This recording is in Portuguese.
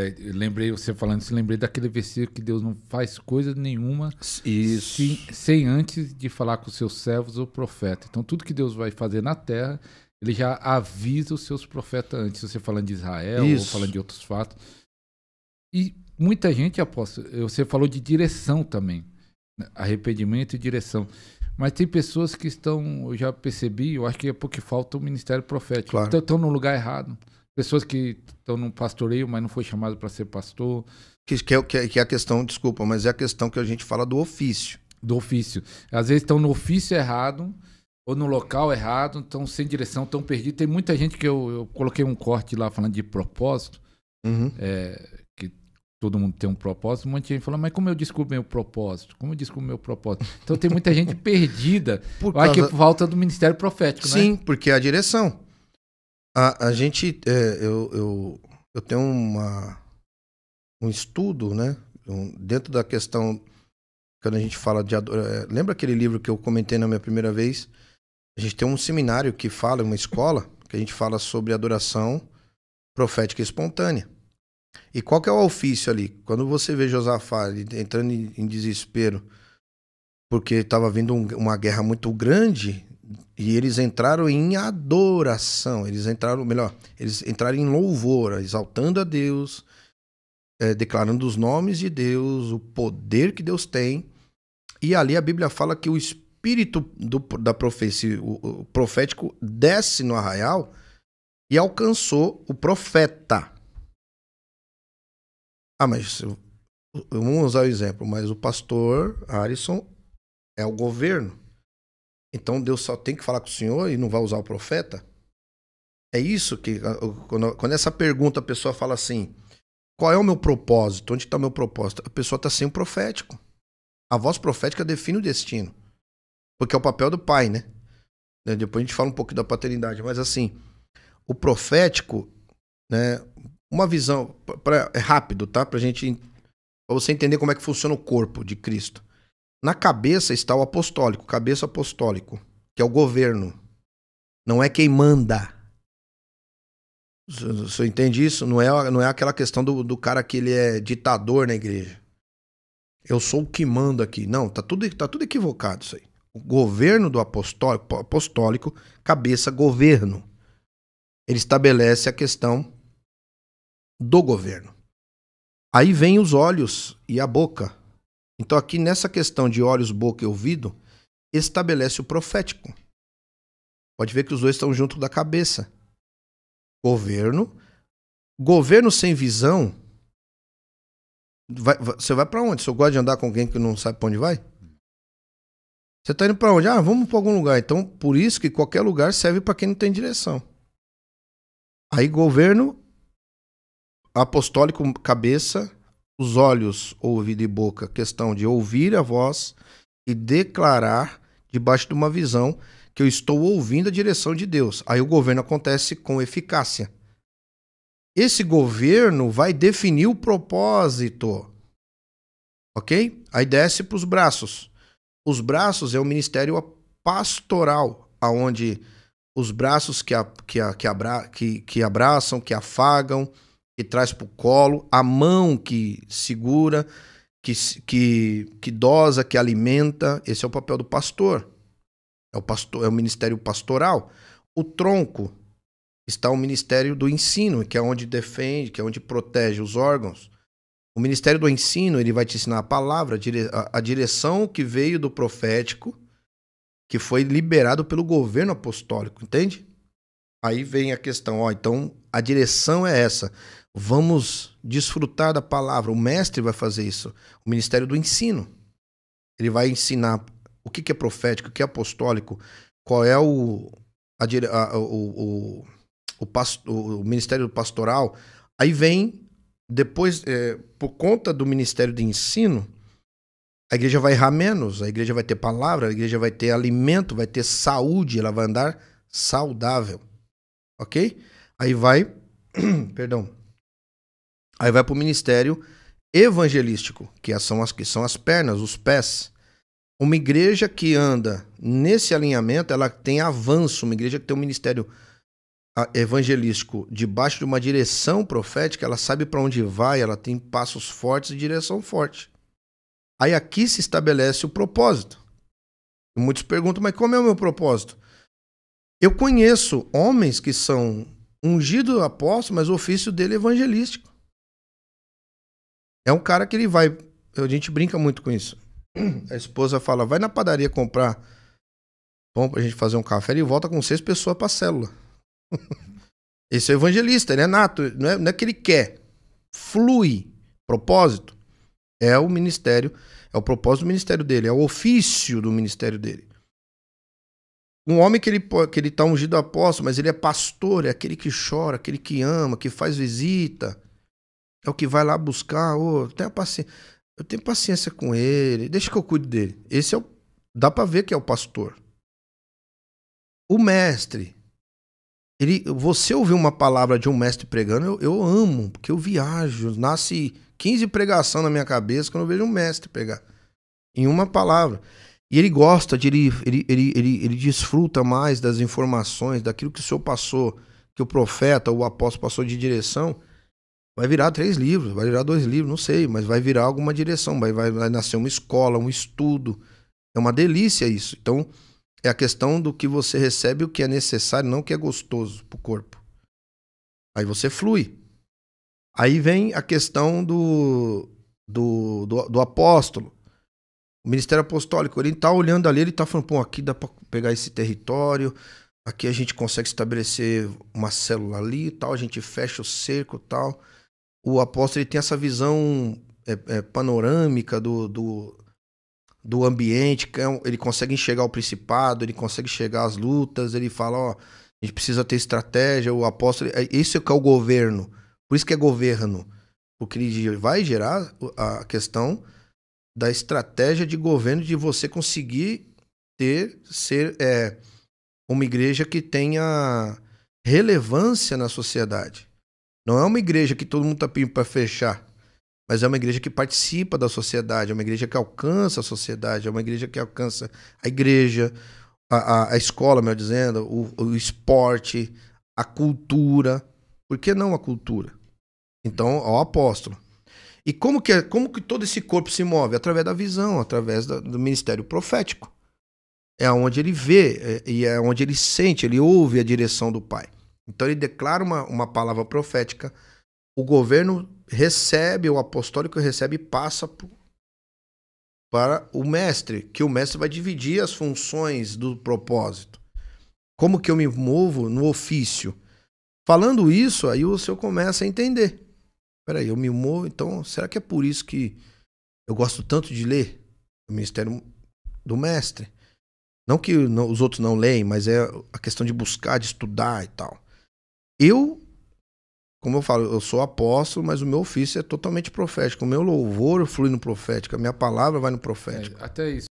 eu lembrei, você falando isso, lembrei daquele versículo que Deus não faz coisa nenhuma sem antes de falar com os seus servos ou profeta. Então, tudo que Deus vai fazer na terra, ele já avisa os seus profetas antes. Você falando de Israel ou falando de outros fatos. E muita gente, apóstolo, você falou de direção também. Arrependimento e direção. Mas tem pessoas que estão, eu já percebi, eu acho que é porque falta o ministério profético. Claro. Estão no lugar errado. Pessoas que estão no pastoreio, mas não foi chamado para ser pastor. Que é a questão, desculpa, mas é a questão que a gente fala do ofício. Do ofício. Às vezes estão no ofício errado, ou no local errado, estão sem direção, estão perdidos. Tem muita gente que eu coloquei um corte lá falando de propósito, que todo mundo tem um propósito. Um monte de gente fala, mas como eu descubro meu propósito? Como eu descubro meu propósito? Então tem muita gente perdida. Acho que falta do ministério profético, né? Sim, porque é a direção. A gente, eu tenho um estudo, né? Dentro da questão, quando a gente fala de lembra aquele livro que eu comentei na minha primeira vez? A gente tem um seminário que fala, uma escola, que a gente fala sobre adoração profética e espontânea. E qual que é o ofício ali? Quando você vê Josafá entrando em desespero, porque estava vindo uma guerra muito grande, e eles entraram em adoração, eles entraram em louvor, exaltando a Deus, declarando os nomes de Deus, o poder que Deus tem. E ali a Bíblia fala que o espírito da profecia, o profético, desce no arraial e alcançou o profeta. Mas vamos usar o exemplo, mas o pastor Harrison é o governo. Então Deus só tem que falar com o senhor e não vai usar o profeta? É isso que, quando essa pergunta a pessoa fala assim, qual é o meu propósito? Onde está o meu propósito? A pessoa está sem o profético. A voz profética define o destino. Porque é o papel do pai, né? Depois a gente fala um pouco da paternidade. Mas assim, o profético, né? Uma visão, é rápido, tá? Pra você entender como é que funciona o corpo de Cristo. Na cabeça está o apostólico, cabeça apostólico, que é o governo. Não é quem manda. Você entende isso? Não é aquela questão do cara que ele é ditador na igreja. Eu sou o que manda aqui. Não, tá tudo equivocado isso aí. O governo do apostólico, cabeça, governo. Ele estabelece a questão do governo. Aí vem os olhos e a boca. Então aqui nessa questão de olhos, boca e ouvido, estabelece o profético. Pode ver que os dois estão junto da cabeça. Governo sem visão, você vai para onde? Você gosta de andar com alguém que não sabe para onde vai? Você está indo para onde? Vamos para algum lugar. Então, por isso que qualquer lugar serve para quem não tem direção. Aí governo apostólico, cabeça, os olhos, ouvido e boca, questão de ouvir a voz e declarar debaixo de uma visão que eu estou ouvindo a direção de Deus. Aí o governo acontece com eficácia. Esse governo vai definir o propósito. Ok? Aí desce para os braços. Os braços é o ministério pastoral, aonde os braços que abraçam, que afagam, que traz para o colo, a mão que segura, que dosa, que alimenta. Esse é o papel do pastor. É o ministério pastoral. O tronco está o ministério do ensino, que é onde defende, que é onde protege os órgãos. O ministério do ensino, ele vai te ensinar a palavra, a direção que veio do profético, que foi liberado pelo governo apostólico, entende? Aí vem a questão, então a direção é essa. Vamos desfrutar da palavra. O mestre vai fazer isso. O ministério do ensino. Ele vai ensinar o que é profético, o que é apostólico, qual é o ministério pastoral. Aí vem, depois, por conta do ministério de ensino, a igreja vai errar menos, a igreja vai ter palavra, a igreja vai ter alimento, vai ter saúde, ela vai andar saudável. Ok? Aí vai, perdão, aí vai para o ministério evangelístico, que são as pernas, os pés. Uma igreja que anda nesse alinhamento, ela tem avanço. Uma igreja que tem um ministério evangelístico debaixo de uma direção profética, ela sabe para onde vai, ela tem passos fortes e direção forte. Aí aqui se estabelece o propósito. Muitos perguntam, mas como é o meu propósito? Eu conheço homens que são ungidos apóstolos, mas o ofício dele é evangelístico. É um cara que ele vai... A gente brinca muito com isso. A esposa fala, vai na padaria comprar pão pra gente fazer um café, ele volta com 6 pessoas pra célula. Esse é evangelista, ele é nato, não é que ele quer. Flui. Propósito. É o ministério, é o propósito do ministério dele, é o ofício do ministério dele. Um homem que ele tá ungido apóstolo, mas ele é pastor, é aquele que chora, aquele que ama, que faz visita, é o que vai lá buscar, eu tenho paciência com ele, deixa que eu cuide dele. Esse dá pra ver que é o pastor. O mestre, você ouvir uma palavra de um mestre pregando, eu amo, porque eu viajo, nasce 15 pregação na minha cabeça quando eu vejo um mestre pregar em uma palavra. E ele gosta ele desfruta mais das informações, daquilo que o senhor passou, que o profeta, o apóstolo passou de direção. Vai virar 3 livros, vai virar 2 livros, não sei, mas vai virar alguma direção, vai nascer uma escola, um estudo. É uma delícia isso. Então, é a questão do que você recebe, o que é necessário, não o que é gostoso pro corpo. Aí você flui. Aí vem a questão do apóstolo. O ministério apostólico, ele tá olhando ali, ele tá falando, pô, aqui dá pra pegar esse território, aqui a gente consegue estabelecer uma célula ali e tal, a gente fecha o cerco e tal. O apóstolo, ele tem essa visão panorâmica do ambiente, ele consegue enxergar o principado, ele consegue enxergar as lutas, ele fala, ó, a gente precisa ter estratégia, o apóstolo, isso é que é o governo, por isso que é governo, porque ele vai gerar a questão da estratégia de governo, de você conseguir ser uma igreja que tenha relevância na sociedade. Não é uma igreja que todo mundo tá pedindo para fechar, mas é uma igreja que participa da sociedade, é uma igreja que alcança a sociedade, é uma igreja que alcança a igreja, a escola, melhor dizendo, o esporte, a cultura. Por que não a cultura? Então, ó, o apóstolo. E como que todo esse corpo se move? Através da visão, através do ministério profético. É onde ele vê, e é onde ele sente, ele ouve a direção do Pai. Então ele declara uma palavra profética, o governo recebe, o apostólico recebe e passa para o mestre, que o mestre vai dividir as funções do propósito. Como que eu me movo no ofício? Falando isso, aí o senhor começa a entender. Peraí, eu me movo, então será que é por isso que eu gosto tanto de ler o ministério do mestre? Não que os outros não leem, mas é a questão de buscar, de estudar e tal. Como eu falo, eu sou apóstolo, mas o meu ofício é totalmente profético. O meu louvor flui no profético, a minha palavra vai no profético. Até isso.